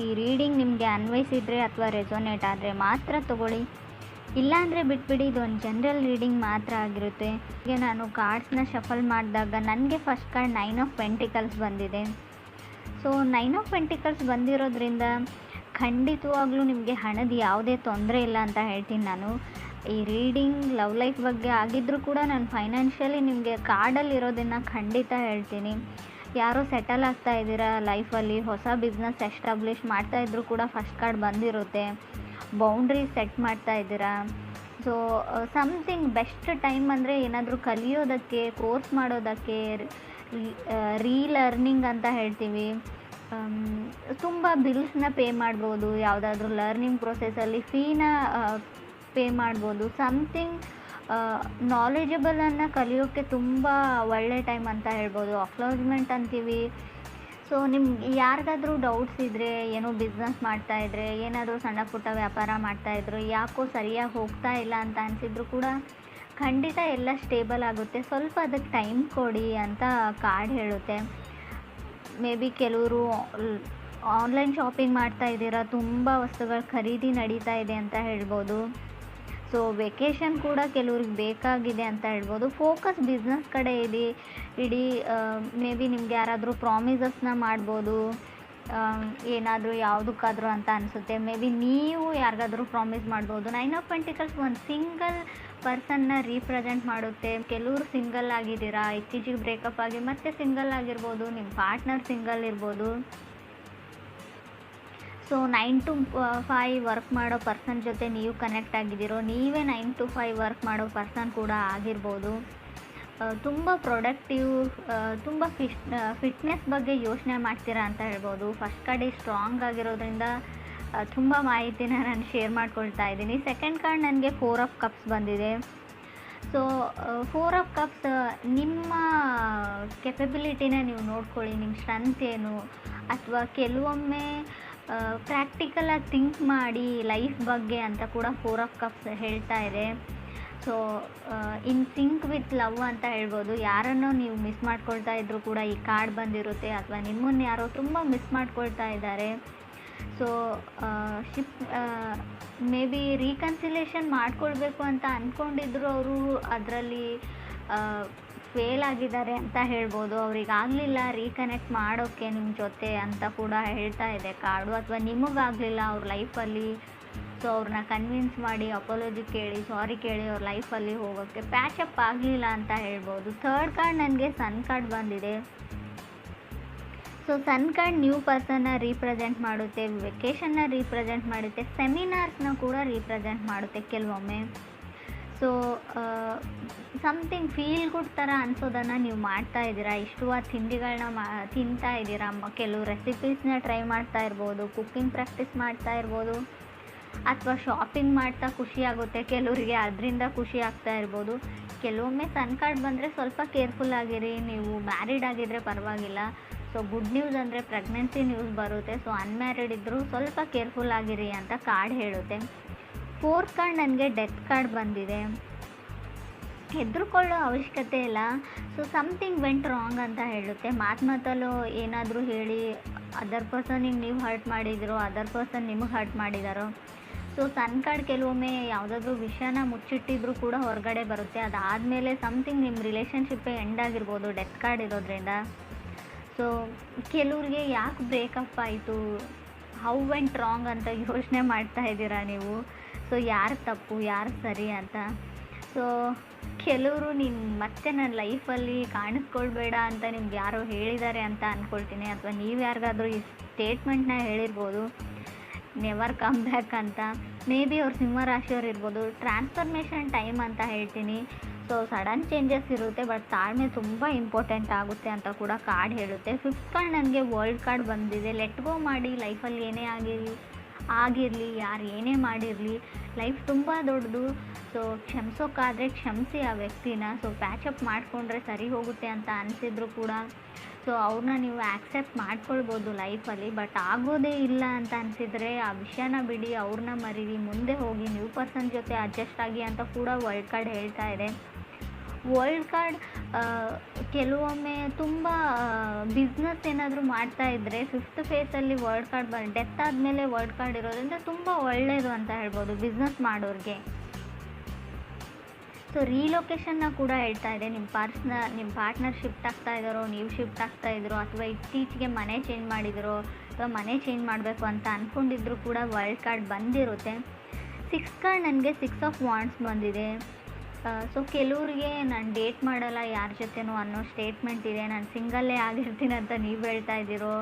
ಈ ರೀಡಿಂಗ್ ನಿಮಗೆ ಅನ್ವಯಿಸಿದರೆ ಅಥವಾ ರೆಸೊನೇಟ್ ಆದರೆ ಮಾತ್ರ ತೊಗೊಳ್ಳಿ, ಇಲ್ಲಾಂದರೆ ಬಿಟ್ಬಿಡಿ. ಇದೊಂದು ಜನರಲ್ ರೀಡಿಂಗ್ ಮಾತ್ರ ಆಗಿರುತ್ತೆ. ಈಗ ನಾನು ಕಾರ್ಡ್ಸ್ನ ಶಫಲ್ ಮಾಡಿದಾಗ ನನಗೆ ಫಸ್ಟ್ ಕಾರ್ಡ್ 9 ಆಫ್ ಪೆಂಟಿಕಲ್ಸ್ ಬಂದಿದೆ. ಸೊ 9 ಆಫ್ ಪೆಂಟಿಕಲ್ಸ್ ಬಂದಿರೋದ್ರಿಂದ ಖಂಡಿತವಾಗ್ಲೂ ನಿಮಗೆ ಹಣದ ಯಾವುದೇ ತೊಂದರೆ ಇಲ್ಲ ಅಂತ ಹೇಳ್ತೀನಿ ನಾನು. ಈ ರೀಡಿಂಗ್ ಲವ್ ಲೈಫ್ ಬಗ್ಗೆ ಆಗಿದ್ದರೂ ಕೂಡ ನಾನು ಫೈನಾನ್ಷಿಯಲಿ ನಿಮಗೆ ಕಾರ್ಡಲ್ಲಿ ಇರೋದನ್ನು ಖಂಡಿತ ಹೇಳ್ತೀನಿ. ಯಾರೋ ಸೆಟಲ್ ಆಗ್ತಾ ಇದ್ದೀರಾ ಲೈಫಲ್ಲಿ, ಹೊಸ ಬಿಸ್ನೆಸ್ ಎಸ್ಟಾಬ್ಲಿಷ್ ಮಾಡ್ತಾಯಿದ್ರು ಕೂಡ ಫಸ್ಟ್ ಕಾರ್ಡ್ ಬಂದಿರುತ್ತೆ. ಬೌಂಡ್ರಿ ಸೆಟ್ ಮಾಡ್ತಾ ಇದ್ದೀರಾ. ಸೊ ಸಮಥಿಂಗ್ ಬೆಸ್ಟ್ ಟೈಮ್ ಅಂದರೆ ಏನಾದರೂ ಕಲಿಯೋದಕ್ಕೆ, ಕೋರ್ಸ್ ಮಾಡೋದಕ್ಕೆ, ರೀಲರ್ನಿಂಗ್ ಅಂತ ಹೇಳ್ತೀವಿ. ತುಂಬ ಬಿಲ್ಸ್ನ ಪೇ ಮಾಡ್ಬೋದು, ಯಾವುದಾದ್ರೂ ಲರ್ನಿಂಗ್ ಪ್ರೊಸೆಸಲ್ಲಿ ಫೀನ ಪೇ ಮಾಡ್ಬೋದು. ಸಮಥಿಂಗ್ ನಾಲೆಜಬಲನ್ನು ಕಲಿಯೋಕ್ಕೆ ತುಂಬ ಒಳ್ಳೆ ಟೈಮ್ ಅಂತ ಹೇಳ್ಬೋದು. ಅಕ್ನಾಲಜ್ಮೆಂಟ್ ಅಂತೀವಿ. ಸೊ ನಿಮ್ಗೆ ಯಾರಿಗಾದ್ರೂ ಡೌಟ್ಸ್ ಇದ್ದರೆ, ಏನೋ ಬಿಸ್ನೆಸ್ ಮಾಡ್ತಾಯಿದ್ರೆ, ಏನಾದರೂ ಸಣ್ಣ ಪುಟ್ಟ ವ್ಯಾಪಾರ ಮಾಡ್ತಾಯಿದ್ರು, ಯಾಕೋ ಸರಿಯಾಗಿ ಹೋಗ್ತಾ ಇಲ್ಲ ಅಂತ ಅನಿಸಿದ್ರು ಕೂಡ ಖಂಡಿತ ಎಲ್ಲ ಸ್ಟೇಬಲ್ ಆಗುತ್ತೆ. ಸ್ವಲ್ಪ ಅದಕ್ಕೆ ಟೈಮ್ ಕೊಡಿ ಅಂತ ಕಾರ್ಡ್ ಹೇಳುತ್ತೆ. ಮೇ ಬಿ ಕೆಲವರು ಆನ್ಲೈನ್ ಶಾಪಿಂಗ್ ಮಾಡ್ತಾ ಇದ್ದೀರಾ, ತುಂಬ ವಸ್ತುಗಳ ಖರೀದಿ ನಡೀತಾ ಇದೆ ಅಂತ ಹೇಳ್ಬೋದು. ಸೊ ವೆಕೇಷನ್ ಕೂಡ ಕೆಲವ್ರಿಗೆ ಬೇಕಾಗಿದೆ ಅಂತ ಹೇಳ್ಬೋದು. ಫೋಕಸ್ ಬಿಸ್ನೆಸ್ ಕಡೆ ಇಡೀ ಮೇ ಬಿ ನಿಮ್ಗೆ ಯಾರಾದರೂ ಪ್ರಾಮಿಸಸ್ನ ಮಾಡ್ಬೋದು, ಏನಾದರೂ ಯಾವುದಕ್ಕಾದರೂ ಅಂತ ಅನಿಸುತ್ತೆ. ಮೇ ಬಿ ನೀವು ಯಾರಿಗಾದ್ರೂ ಪ್ರಾಮಿಸ್ ಮಾಡ್ಬೋದು. 9 ಆಫ್ ಪೆಂಟಿಕಲ್ಸ್ ಒಂದು ಸಿಂಗಲ್ ಪರ್ಸನ್ನ ರೀಪ್ರೆಸೆಂಟ್ ಮಾಡುತ್ತೆ. ಕೆಲವರು ಸಿಂಗಲ್ ಆಗಿದ್ದೀರಾ, ಇತ್ತೀಚೆಗೆ ಬ್ರೇಕಪ್ ಆಗಿ ಮತ್ತೆ ಸಿಂಗಲ್ ಆಗಿರ್ಬೋದು, ನಿಮ್ಮ ಪಾರ್ಟ್ನರ್ ಸಿಂಗಲ್ ಇರ್ಬೋದು. ಸೊ 9 to 5 ವರ್ಕ್ ಮಾಡೋ ಪರ್ಸನ್ ಜೊತೆ ನೀವು ಕನೆಕ್ಟ್ ಆಗಿದ್ದೀರೋ, ನೀವೇ 9 to 5 ವರ್ಕ್ ಮಾಡೋ ಪರ್ಸನ್ ಕೂಡ ಆಗಿರ್ಬೋದು. ತುಂಬ ಪ್ರೊಡಕ್ಟಿವ್, ತುಂಬ ಫಿಟ್ನೆಸ್ ಬಗ್ಗೆ ಯೋಚನೆ ಮಾಡ್ತೀರಾ ಅಂತ ಹೇಳ್ಬೋದು. ಫಸ್ಟ್ ಕಾರ್ಡ್ ಸ್ಟ್ರಾಂಗ್ ಆಗಿರೋದ್ರಿಂದ ತುಂಬ ಮಾಹಿತಿನ ನಾನು ಶೇರ್ ಮಾಡ್ಕೊಳ್ತಾ ಇದ್ದೀನಿ. ಸೆಕೆಂಡ್ ಕಾರ್ಡ್ ನನಗೆ 4 ಆಫ್ ಕಪ್ಸ್ ಬಂದಿದೆ. ಸೊ 4 ಆಫ್ ಕಪ್ಸ್ ನಿಮ್ಮ ಕೆಪಬಿಲಿಟಿನ ನೀವು ನೋಡ್ಕೊಳ್ಳಿ, ನಿಮ್ಮ ಸ್ಟ್ರೆಂತ್ ಏನು, ಅಥವಾ ಕೆಲವೊಮ್ಮೆ ಪ್ರಾಕ್ಟಿಕಲಾಗಿ ಥಿಂಕ್ ಮಾಡಿ ಲೈಫ್ ಬಗ್ಗೆ ಅಂತ ಕೂಡ 4 ಆಫ್ ಕಪ್ಸ್ ಹೇಳ್ತಾ ಇದೆ. So in sync with love ಅಂತ ಹೇಳ್ಬೋದು. ಯಾರನ್ನೋ ನೀವು ಮಿಸ್ ಮಾಡ್ಕೊಳ್ತಾ ಇದ್ದರೂ ಕೂಡ ಈ ಕಾರ್ಡ್ ಬಂದಿರುತ್ತೆ, ಅಥವಾ ನಿಮ್ಮನ್ನು ಯಾರೋ ತುಂಬ ಮಿಸ್ ಮಾಡ್ಕೊಳ್ತಾ ಇದ್ದಾರೆ. ಸೊ ಮೇ ಬಿ ರೀಕನ್ಸಿಲೇಷನ್ ಮಾಡ್ಕೊಳ್ಬೇಕು ಅಂತ ಅಂದ್ಕೊಂಡಿದ್ರು, ಅವರು ಅದರಲ್ಲಿ ಫೇಲ್ ಆಗಿದ್ದಾರೆ ಅಂತ ಹೇಳ್ಬೋದು. ಅವ್ರಿಗಾಗಲಿಲ್ಲ ರೀಕನೆಕ್ಟ್ ಮಾಡೋಕ್ಕೆ ನಿಮ್ಮ ಜೊತೆ ಅಂತ ಕೂಡ ಹೇಳ್ತಾ ಇದೆ ಕಾರ್ಡು. ಅಥವಾ ನಿಮಗಾಗಲಿಲ್ಲ ಅವ್ರ ಲೈಫಲ್ಲಿ, ಸೊ ಅವ್ರನ್ನ ಕನ್ವಿನ್ಸ್ ಮಾಡಿ ಅಪಾಲಜಿ ಕೇಳಿ, ಸಾರಿ ಕೇಳಿ ಅವ್ರ ಲೈಫಲ್ಲಿ ಹೋಗೋಕ್ಕೆ ಪ್ಯಾಚಪ್ ಆಗಲಿಲ್ಲ ಅಂತ ಹೇಳ್ಬೋದು. ಥರ್ಡ್ ಕಾರ್ಡ್ ನನಗೆ ಸನ್ ಕಾರ್ಡ್ ಬಂದಿದೆ. ಸೊ ಸನ್ ಕಾರ್ಡ್ ನ್ಯೂ ಪರ್ಸನ್ನ ರೀಪ್ರೆಸೆಂಟ್ ಮಾಡುತ್ತೆ, ವೆಕೇಷನ್ನ ರೀಪ್ರೆಸೆಂಟ್ ಮಾಡುತ್ತೆ, ಸೆಮಿನಾರ್ಸ್ನ ಕೂಡ ರೀಪ್ರೆಸೆಂಟ್ ಮಾಡುತ್ತೆ ಕೆಲವೊಮ್ಮೆ. ಸೊ ಸಮಥಿಂಗ್ ಫೀಲ್ ಗುಡ್ ಥರ ಅನಿಸೋದನ್ನು ನೀವು ಮಾಡ್ತಾ ಇದ್ದೀರಾ. ಇಷ್ಟವಾದ ತಿಂಡಿಗಳನ್ನ ತಿಂತಾ ಇದ್ದೀರಾ. ಕೆಲವು ರೆಸಿಪೀಸ್ನ ಟ್ರೈ ಮಾಡ್ತಾ ಇರ್ಬೋದು, ಕುಕ್ಕಿಂಗ್ ಪ್ರಾಕ್ಟೀಸ್ ಮಾಡ್ತಾ ಇರ್ಬೋದು, ಅಥವಾ ಶಾಪಿಂಗ್ ಮಾಡ್ತಾ ಖುಷಿಯಾಗುತ್ತೆ ಕೆಲವರಿಗೆ, ಅದರಿಂದ ಖುಷಿ ಆಗ್ತಾ ಇರ್ಬೋದು. ಕೆಲವೊಮ್ಮೆ ಸನ್ ಕಾರ್ಡ್ ಬಂದರೆ ಸ್ವಲ್ಪ ಕೇರ್ಫುಲ್ ಆಗಿರಿ. ನೀವು ಮ್ಯಾರಿಡ್ ಆಗಿದ್ದರೆ ಪರವಾಗಿಲ್ಲ. ಸೊ ಗುಡ್ ನ್ಯೂಸ್ ಅಂದರೆ ಪ್ರೆಗ್ನೆನ್ಸಿ ನ್ಯೂಸ್ ಬರುತ್ತೆ. ಸೊ ಅನ್ಮ್ಯಾರಿಡ್ ಇದ್ದರೂ ಸ್ವಲ್ಪ ಕೇರ್ಫುಲ್ ಆಗಿರಿ ಅಂತ ಕಾರ್ಡ್ ಹೇಳುತ್ತೆ. 4th ಕಾರ್ಡ್ ನನಗೆ ಡೆತ್ ಕಾರ್ಡ್ ಬಂದಿದೆ. ಹೆದರ್ಕೊಳ್ಳೋ ಅವಶ್ಯಕತೆ ಇಲ್ಲ. ಸೊ ಸಮಥಿಂಗ್ ವೆಂಟ್ ರಾಂಗ್ ಅಂತ ಹೇಳುತ್ತೆ. ಮಾತಲ್ಲೋ ಏನಾದರೂ ಹೇಳಿ ಅದರ್ ಪರ್ಸನಿಗೆ ನೀವು ಹರ್ಟ್ ಮಾಡಿದಿರೋ, ಅದರ್ ಪರ್ಸನ್ ನಿಮಗೆ ಹರ್ಟ್ ಮಾಡಿದಾರೋ. ಸೊ ಸನ್ ಕಾರ್ಡ್ ಕೆಲವೊಮ್ಮೆ ಯಾವುದಾದ್ರೂ ವಿಷಯನ ಮುಚ್ಚಿಟ್ಟಿದ್ರೂ ಕೂಡ ಹೊರಗಡೆ ಬರುತ್ತೆ. ಅದಾದಮೇಲೆ ಸಮಥಿಂಗ್ ನಿಮ್ಮ ರಿಲೇಷನ್ಶಿಪ್ಪೇ ಎಂಡ್ ಆಗಿರ್ಬೋದು ಡೆತ್ ಕಾರ್ಡ್ ಇರೋದ್ರಿಂದ. ಸೊ ಕೆಲವ್ರಿಗೆ ಯಾಕೆ ಬ್ರೇಕಪ್ ಆಯಿತು, ಹೌ ವೆಂಟ್ ರಾಂಗ್ ಅಂತ ಯೋಚನೆ ಮಾಡ್ತಾ ಇದ್ದೀರಾ ನೀವು. ಸೊ ಯಾರು ತಪ್ಪು ಯಾರು ಸರಿ ಅಂತ. ಸೊ ಕೆಲವರು ನೀನು ಮತ್ತೆ ನನ್ನ ಲೈಫಲ್ಲಿ ಕಾಣಿಸ್ಕೊಳ್ಬೇಡ ಅಂತ ನಿಮ್ಗೆ ಯಾರೋ ಹೇಳಿದ್ದಾರೆ ಅಂತ ಅಂದ್ಕೊಳ್ತೀನಿ. ಅಥವಾ ನೀವು ಯಾರಿಗಾದ್ರೂ ಈ ಸ್ಟೇಟ್ಮೆಂಟ್ನ ಹೇಳಿರ್ಬೋದು, ನೆವರ್ ಕಮ್ ಬ್ಯಾಕ್ ಅಂತ. ಮೇ ಬಿ ಅವ್ರು ಸಿಂಹರಾಶಿಯವ್ರು ಇರ್ಬೋದು. ಟ್ರಾನ್ಸ್ಫರ್ಮೇಷನ್ ಟೈಮ್ ಅಂತ ಹೇಳ್ತೀನಿ. ಸೊ ಸಡನ್ ಚೇಂಜಸ್ ಇರುತ್ತೆ, ಬಟ್ ತಾಳ್ಮೆ ತುಂಬ ಇಂಪಾರ್ಟೆಂಟ್ ಆಗುತ್ತೆ ಅಂತ ಕೂಡ ಕಾರ್ಡ್ ಹೇಳುತ್ತೆ. 5th ಕಾರ್ಡ್ ನನಗೆ ವರ್ಲ್ಡ್ ಕಾರ್ಡ್ ಬಂದಿದೆ. ಲೆಟ್ ಗೋ ಮಾಡಿ, ಲೈಫಲ್ಲಿ ಏನೇ ಆಗಿರಲಿ, ಯಾರು ಏನೇ ಮಾಡಿರಲಿ, ಲೈಫ್ ತುಂಬ ದೊಡ್ಡದು. ಸೊ ಕ್ಷಮಿಸೋಕ್ಕಾದರೆ ಕ್ಷಮಿಸಿ ಆ ವ್ಯಕ್ತಿನ. ಸೊ ಪ್ಯಾಚಪ್ ಮಾಡಿಕೊಂಡ್ರೆ ಸರಿ ಹೋಗುತ್ತೆ ಅಂತ ಅನಿಸಿದ್ರು ಕೂಡ ಸೊ ಅವ್ರನ್ನ ನೀವು ಆ್ಯಕ್ಸೆಪ್ಟ್ ಮಾಡ್ಕೊಳ್ಬೋದು ಲೈಫಲ್ಲಿ. ಬಟ್ ಆಗೋದೇ ಇಲ್ಲ ಅಂತ ಅನಿಸಿದರೆ ಆ ವಿಷಯನ ಬಿಡಿ, ಅವ್ರನ್ನ ಮರೀರಿ, ಮುಂದೆ ಹೋಗಿ ನ್ಯೂ ಪರ್ಸನ್ ಜೊತೆ ಅಡ್ಜಸ್ಟ್ ಆಗಿ ಅಂತ ಕೂಡ ವರ್ಲ್ಡ್ ಕಾರ್ಡ್ ಹೇಳ್ತಾ ಇದೆ. ವರ್ಲ್ಡ್ ಕಾರ್ಡ್ ಕೆಲವೊಮ್ಮೆ ತುಂಬ ಬಿಸ್ನೆಸ್ ಏನಾದರೂ ಮಾಡ್ತಾ ಇದ್ದರೆ ಫಿಫ್ತ್ ಫೇಸಲ್ಲಿ ವರ್ಲ್ಡ್ ಕಾರ್ಡ್ ಡೆತ್ ಆದಮೇಲೆ ವರ್ಲ್ಡ್ ಕಾರ್ಡ್ ಇರೋದ್ರಿಂದ ತುಂಬ ಒಳ್ಳೆಯದು ಅಂತ ಹೇಳ್ಬೋದು ಬಿಸ್ನೆಸ್ ಮಾಡೋರಿಗೆ. ಸೊ ರೀಲೊಕೇಶನ್ನ ಕೂಡ ಹೇಳ್ತಾ ಇದೆ. ನಿಮ್ಮ ಪಾರ್ಟ್ನರ್ ಶಿಫ್ಟ್ ಆಗ್ತಾ ಇದ್ದಾರೋ, ನೀವು ಶಿಫ್ಟ್ ಆಗ್ತಾ ಇದ್ರೋ, ಅಥವಾ ಇತ್ತೀಚೆಗೆ ಮನೆ ಚೇಂಜ್ ಮಾಡಿದಿರೋ, ಅಥವಾ ಮನೆ ಚೇಂಜ್ ಮಾಡಬೇಕು ಅಂತ ಅಂದ್ಕೊಂಡಿದ್ರು ಕೂಡ ವರ್ಲ್ಡ್ ಕಾರ್ಡ್ ಬಂದಿರುತ್ತೆ. 6 ಕಾರ್ಡ್ ನನಗೆ 6 ಆಫ್ ವಾಂಡ್ಸ್ ಬಂದಿದೆ. ಸೊ ಕೆಲವ್ರಿಗೆ ನಾನು ಡೇಟ್ ಮಾಡಲ್ಲ ಯಾರ ಜೊತೆನೂ ಅನ್ನೋ ಸ್ಟೇಟ್ಮೆಂಟ್ ಇದೆ. ನಾನು ಸಿಂಗಲ್ಲೇ ಆಗಿರ್ತೀನಿ ಅಂತ ನೀವು ಹೇಳ್ತಾ ಇದ್ದೀರೋ,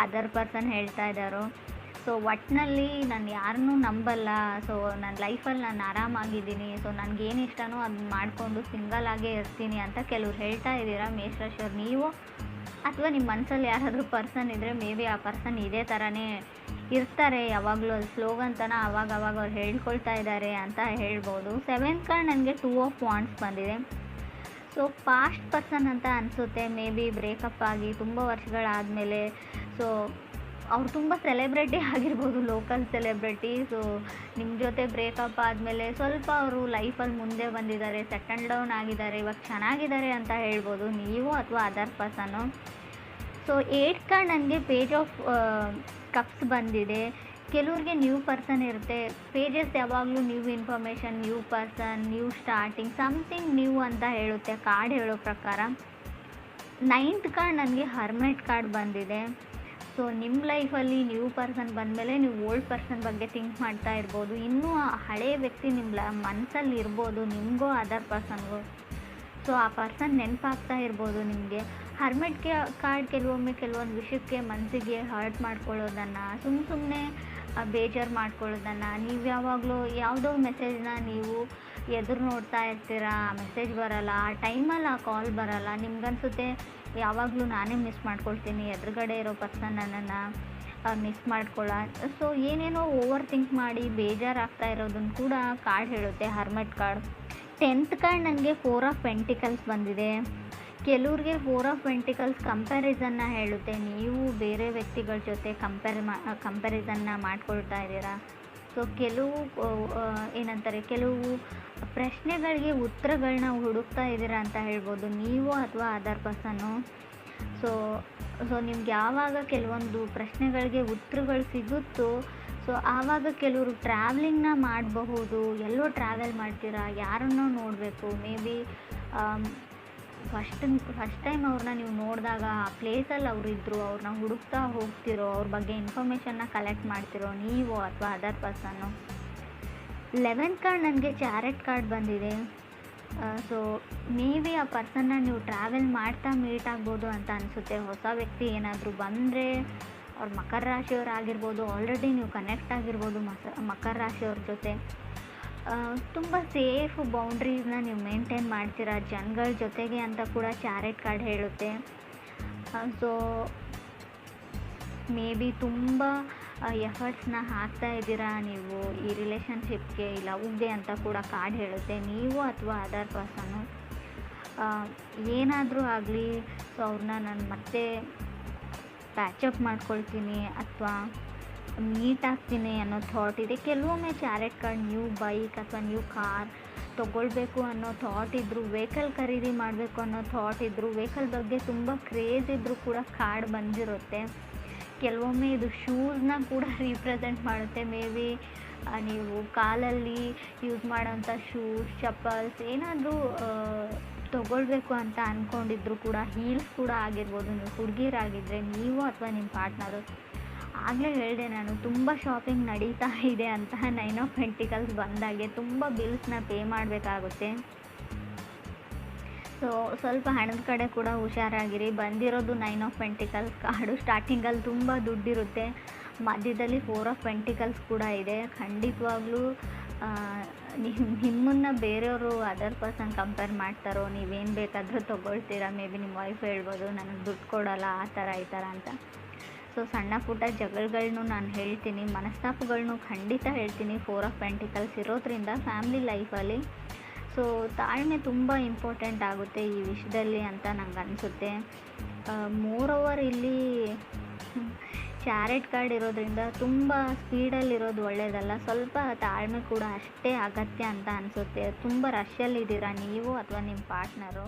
ಅದರ್ ಪರ್ಸನ್ ಹೇಳ್ತಾ ಇದ್ದಾರೋ. ಸೊ ಒಟ್ಟಿನಲ್ಲಿ ನಾನು ಯಾರನ್ನೂ ನಂಬಲ್ಲ. ಸೊ ನನ್ನ ಲೈಫಲ್ಲಿ ನಾನು ಆರಾಮಾಗಿದ್ದೀನಿ. ಸೊ ನನಗೇನು ಇಷ್ಟನೋ ಅದನ್ನ ಮಾಡಿಕೊಂಡು ಸಿಂಗಲ್ ಇರ್ತೀನಿ ಅಂತ ಕೆಲವ್ರು ಹೇಳ್ತಾ ಇದ್ದೀರಾ ಮೇಷರಾಶಿಯವ್ರು. ನೀವು ಅಥವಾ ನಿಮ್ಮ ಮನಸ್ಸಲ್ಲಿ ಯಾರಾದರೂ ಪರ್ಸನ್ ಇದ್ದರೆ ಮೇ ಬಿ ಆ ಪರ್ಸನ್ ಇದೇ ಥರನೇ ಇರ್ತಾರೆ ಯಾವಾಗಲೂ. ಅದು ಸ್ಲೋಗನ್ ತನ ಅವಾಗ ಅವ್ರು ಹೇಳ್ಕೊಳ್ತಾ ಇದ್ದಾರೆ ಅಂತ ಹೇಳ್ಬೋದು. 7th ಕಾರ್ಡ್ ನನಗೆ 2 ಆಫ್ ವಾಂಡ್ಸ್ ಬಂದಿದೆ. ಸೊ ಪಾಸ್ಟ್ ಪರ್ಸನ್ ಅಂತ ಅನಿಸುತ್ತೆ. ಮೇ ಬಿ ಬ್ರೇಕಪ್ ಆಗಿ ತುಂಬ ವರ್ಷಗಳಾದಮೇಲೆ ಸೊ ಅವ್ರು ತುಂಬ ಸೆಲೆಬ್ರಿಟಿ ಆಗಿರ್ಬೋದು, ಲೋಕಲ್ ಸೆಲೆಬ್ರಿಟಿ. ಸೊ ನಿಮ್ಮ ಜೊತೆ ಬ್ರೇಕಪ್ ಆದಮೇಲೆ ಸ್ವಲ್ಪ ಅವರು ಲೈಫಲ್ಲಿ ಮುಂದೆ ಬಂದಿದ್ದಾರೆ, ಸೆಟಲ್ ಡೌನ್ ಆಗಿದ್ದಾರೆ, ಇವಾಗ ಚೆನ್ನಾಗಿದ್ದಾರೆ ಅಂತ ಹೇಳ್ಬೋದು ನೀವು ಅಥವಾ ಅದರ್ ಪರ್ಸನ್ನು. ಸೊ 8th ಕಾರ್ಡ್ ನನಗೆ ಪೇಜ್ ಆಫ್ ಕಪ್ಸ್ ಬಂದಿದೆ. ಕೆಲವ್ರಿಗೆ ನ್ಯೂ ಪರ್ಸನ್ ಇರುತ್ತೆ. ಪೇಜಸ್ ಯಾವಾಗಲೂ new information, new person, new starting, something new ಅಂತ ಹೇಳುತ್ತೆ ಕಾರ್ಡ್ ಹೇಳೋ ಪ್ರಕಾರ. 9th ಕಾರ್ಡ್ ನನಗೆ ಹರ್ಮೆಟ್ ಕಾರ್ಡ್ ಬಂದಿದೆ. ಸೊ ನಿಮ್ಮ ಲೈಫಲ್ಲಿ ನ್ಯೂ ಪರ್ಸನ್ ಬಂದಮೇಲೆ ನೀವು ಓಲ್ಡ್ ಪರ್ಸನ್ ಬಗ್ಗೆ ಥಿಂಕ್ ಮಾಡ್ತಾ ಇರ್ಬೋದು. ಇನ್ನೂ ಆ ಹಳೆಯ ವ್ಯಕ್ತಿ ನಿಮ್ಮ ಮನಸ್ಸಲ್ಲಿ ಇರ್ಬೋದು, ನಿಮಗೋ ಅದರ್ ಪರ್ಸನ್ಗೋ. ಸೊ ಆ ಪರ್ಸನ್ ನೆನಪಾಗ್ತಾ ಇರ್ಬೋದು ನಿಮಗೆ. ಹರ್ಮೆಟ್ ಕಾರ್ಡ್ ಕೆಲವೊಂದು ವಿಷಯಕ್ಕೆ ಮನಸ್ಸಿಗೆ ಹರ್ಟ್ ಮಾಡ್ಕೊಳ್ಳೋದನ್ನು, ಸುಮ್ಮನೆ ಬೇಜಾರು ಮಾಡ್ಕೊಳ್ಳೋದನ್ನು, ನೀವು ಯಾವಾಗಲೂ ಯಾವುದೋ ಮೆಸೇಜ್ನ ನೀವು ಎದುರು ನೋಡ್ತಾ ಇರ್ತೀರಾ, ಮೆಸೇಜ್ ಬರೋಲ್ಲ, ಆ ಟೈಮಲ್ಲಿ ಆ ಕಾಲ್ ಬರೋಲ್ಲ, ನಿಮ್ಗನ್ಸುತ್ತೆ ಯಾವಾಗಲೂ ನಾನೇ ಮಿಸ್ ಮಾಡ್ಕೊಳ್ತೀನಿ, ಎದುರುಗಡೆ ಇರೋ ಪರ್ಸನ್ ನನ್ನನ್ನು ಮಿಸ್ ಮಾಡ್ಕೊಳ್ಳೋ. ಸೊ ಏನೇನೋ ಓವರ್ ಥಿಂಕ್ ಮಾಡಿ ಬೇಜಾರಾಗ್ತಾ ಇರೋದನ್ನು ಕೂಡ ಕಾರ್ಡ್ ಹೇಳುತ್ತೆ ಹರ್ಮೆಟ್ ಕಾರ್ಡ್. 10th ಕಾರ್ಡ್ ನನಗೆ 4 ಆಫ್ ಪೆಂಟಿಕಲ್ಸ್ ಬಂದಿದೆ. ಕೆಲವ್ರಿಗೆ 4 ಆಫ್ ಪೆಂಟಿಕಲ್ಸ್ ಕಂಪ್ಯಾರಿಸನ್ನ ಹೇಳುತ್ತೆ. ನೀವು ಬೇರೆ ವ್ಯಕ್ತಿಗಳ ಜೊತೆ ಕಂಪ್ಯಾರಿಸನ್ನ ಮಾಡ್ಕೊಳ್ತಾ ಇದ್ದೀರಾ. ಸೊ ಕೆಲವು ಪ್ರಶ್ನೆಗಳಿಗೆ ಉತ್ತರಗಳನ್ನ ಹುಡುಕ್ತಾ ಇದ್ದೀರಾ ಅಂತ ಹೇಳ್ಬೋದು ನೀವು ಅಥವಾ ಅದರ್ ಪರ್ಸನ್ನು. ಸೊ ನಿಮ್ಗೆ ಯಾವಾಗ ಕೆಲವೊಂದು ಪ್ರಶ್ನೆಗಳಿಗೆ ಉತ್ತರಗಳು ಸಿಗುತ್ತೋ ಸೊ ಆವಾಗ ಕೆಲವರು ಟ್ರಾವೆಲಿಂಗ್ನ ಮಾಡಬಹುದು. ಎಲ್ಲೋ ಟ್ರಾವೆಲ್ ಮಾಡ್ತೀರಾ, ಯಾರನ್ನೋ ನೋಡಬೇಕು, ಮೇ ಬಿ ಫಸ್ಟ್ ಟೈಮ್ ಅವ್ರನ್ನ ನೀವು ನೋಡಿದಾಗ ಆ ಪ್ಲೇಸಲ್ಲಿ ಅವರಿದ್ದರು, ಅವ್ರನ್ನ ಹುಡುಕ್ತಾ ಹೋಗ್ತಿರೋ, ಅವ್ರ ಬಗ್ಗೆ ಇನ್ಫಾರ್ಮೇಷನ್ನ ಕಲೆಕ್ಟ್ ಮಾಡ್ತಿರೋ ನೀವು ಅಥವಾ ಅದರ್ ಪರ್ಸನ್ನು. 11th ಕಾರ್ಡ್ ನನಗೆ ಚಾರೆಟ್ ಕಾರ್ಡ್ ಬಂದಿದೆ. ಸೊ ಮೇ ಬಿ ಆ ಪರ್ಸನ್ನ ನೀವು ಟ್ರಾವೆಲ್ ಮಾಡ್ತಾ ಮೀಟ್ ಆಗ್ಬೋದು ಅಂತ ಅನಿಸುತ್ತೆ. ಹೊಸ ವ್ಯಕ್ತಿ ಏನಾದರೂ ಬಂದರೆ ಅವ್ರು ಮಕರ ರಾಶಿಯವರಾಗಿರ್ಬೋದು, ಆಲ್ರೆಡಿ ನೀವು ಕನೆಕ್ಟ್ ಆಗಿರ್ಬೋದು ಮಕರ ರಾಶಿಯವ್ರ ಜೊತೆ. ತುಂಬ ಸೇಫ್ ಬೌಂಡ್ರೀಸ್ನ ನೀವು ಮೇಂಟೈನ್ ಮಾಡ್ತೀರಾ ಜನಗಳ ಜೊತೆಗೆ ಅಂತ ಕೂಡ ಚಾರೆಟ್ ಕಾರ್ಡ್ ಹೇಳುತ್ತೆ. ಸೊ ಮೇ ಬಿ ತುಂಬ ಎಫರ್ಟ್ಸ್ನ ಹಾಕ್ತಾ ಇದ್ದೀರಾ ನೀವು ಈ ರಿಲೇಷನ್ಶಿಪ್ಗೆ, ಈ ಲವ್ಗೆ ಅಂತ ಕೂಡ ಕಾರ್ಡ್ ಹೇಳುತ್ತೆ ನೀವು ಅಥವಾ ಅದರ್ ಪರ್ಸನ್ನು. ಏನಾದರೂ ಆಗಲಿ ಸೊ ಅವ್ರನ್ನ ನಾನು ಮತ್ತೆ ಪ್ಯಾಚಪ್ ಮಾಡ್ಕೊಳ್ತೀನಿ ಅಥವಾ ಮೀಟ್ ಆಗ್ತೀನಿ ಅನ್ನೋ ಥಾಟ್ ಇದೆ. ಕೆಲವೊಮ್ಮೆ ಚಾರೆಟ್ ಕಾರ್ಡ್ ನ್ಯೂ ಬೈಕ್ ಅಥವಾ ನ್ಯೂ ಕಾರ್ ತೊಗೊಳ್ಬೇಕು ಅನ್ನೋ ಥಾಟ್ ಇದ್ದರೂ, ವೆಹಿಕಲ್ ಖರೀದಿ ಮಾಡಬೇಕು ಅನ್ನೋ ಥಾಟ್ ಇದ್ದರೂ, ವೆಹಿಕಲ್ ಬಗ್ಗೆ ತುಂಬ ಕ್ರೇಜ್ ಇದ್ದರೂ ಕೂಡ ಕಾರ್ಡ್ ಬಂದಿರುತ್ತೆ. ಕೆಲವೊಮ್ಮೆ ಇದು ಶೂಸ್ನ ಕೂಡ ರೀಪ್ರೆಸೆಂಟ್ ಮಾಡುತ್ತೆ. ಮೇ ಬಿ ನೀವು ಕಾಲಲ್ಲಿ ಯೂಸ್ ಮಾಡೋಂಥ ಶೂಸ್, ಚಪ್ಪಲ್ಸ್ ಏನಾದರೂ ತೊಗೊಳ್ಬೇಕು ಅಂತ ಅಂದ್ಕೊಂಡಿದ್ರು ಕೂಡ, ಹೀಲ್ಸ್ ಕೂಡ ಆಗಿರ್ಬೋದು. ನೀವು ಹುಡುಗಿರಾಗಿದ್ದರೆ ನೀವು ಅಥವಾ ನಿಮ್ಮ ಪಾರ್ಟ್ನರು. ಆಗಲೇ ಹೇಳಿದೆ ನಾನು, ತುಂಬ ಶಾಪಿಂಗ್ ನಡೀತಾ ಇದೆ ಅಂತ. 9 ಆಫ್ ಪೆಂಟಿಕಲ್ಸ್ ಬಂದಾಗೆ ತುಂಬ ಬಿಲ್ಸ್ನ ಪೇ ಮಾಡಬೇಕಾಗುತ್ತೆ. ಸೊ ಸ್ವಲ್ಪ ಹಣದ ಕಡೆ ಕೂಡ ಹುಷಾರಾಗಿರಿ. ಬಂದಿರೋದು 9 ಆಫ್ ಪೆಂಟಿಕಲ್ಸ್ ಕಾರ್ಡು. ಸ್ಟಾರ್ಟಿಂಗಲ್ಲಿ ತುಂಬ ದುಡ್ಡಿರುತ್ತೆ, ಮಧ್ಯದಲ್ಲಿ 4 ಆಫ್ ಪೆಂಟಿಕಲ್ಸ್ ಕೂಡ ಇದೆ. ಖಂಡಿತವಾಗ್ಲೂ ನಿಮ್ಮನ್ನು ಬೇರೆಯವರು ಅದರ್ ಪರ್ಸನ್ ಕಂಪೇರ್ ಮಾಡ್ತಾರೋ, ನೀವೇನು ಬೇಕಾದರೂ ತೊಗೊಳ್ತೀರಾ. ಮೇ ಬಿ ನಿಮ್ಮ ವೈಫ್ ಹೇಳ್ಬೋದು ನನಗೆ ದುಡ್ಡು ಕೊಡೋಲ್ಲ ಆ ಥರ ಈ ಥರ ಅಂತ. ಸೊ ಸಣ್ಣ ಪುಟ್ಟ ಜಗಳಗಳನ್ನು ನಾನು ಹೇಳ್ತೀನಿ, ಮನಸ್ತಾಪಗಳನ್ನು ಖಂಡಿತ ಹೇಳ್ತೀನಿ 4 ಆಫ್ ಪೆಂಟಿಕಲ್ಸ್ ಇರೋದ್ರಿಂದ ಫ್ಯಾಮಿಲಿ ಲೈಫಲ್ಲಿ. ಸೊ ತಾಳ್ಮೆ ತುಂಬ ಇಂಪಾರ್ಟೆಂಟ್ ಆಗುತ್ತೆ ಈ ವಿಷಯದಲ್ಲಿ ಅಂತ ನಂಗೆ ಅನಿಸುತ್ತೆ. ಮೋರೋವರ್ ಇಲ್ಲಿ ಚಾರೆಟ್ ಕಾರ್ಡ್ ಇರೋದ್ರಿಂದ ತುಂಬ ಸ್ಪೀಡಲ್ಲಿರೋದು ಒಳ್ಳೆಯದಲ್ಲ. ಸ್ವಲ್ಪ ತಾಳ್ಮೆ ಕೂಡ ಅಷ್ಟೇ ಅಗತ್ಯ ಅಂತ ಅನಿಸುತ್ತೆ. ತುಂಬ ರಶ್ಶಲ್ಲಿದ್ದೀರಾ ನೀವು ಅಥವಾ ನಿಮ್ಮ ಪಾರ್ಟ್ನರು.